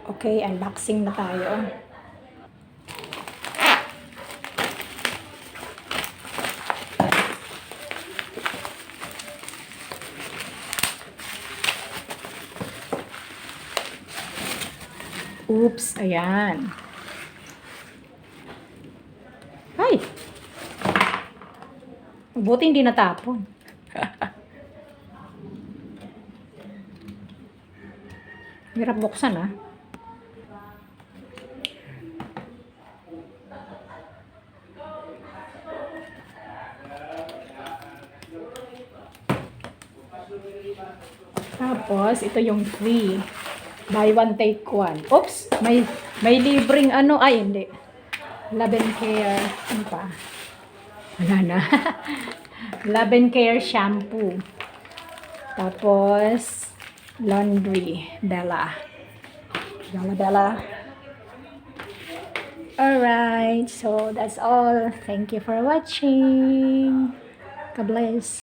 Okay, unboxing na tayo. Oops, ayan. Ay! Buti hindi natapon. Hirap buksan, ah. Tapos, ito yung free. Buy one, take one. Oops! May libreng ano. Ay, hindi. Love and Care. Ano pa? Wala na. Love and Care shampoo. Tapos, laundry. Bella. Bella. Alright. So, that's all. Thank you for watching. God bless.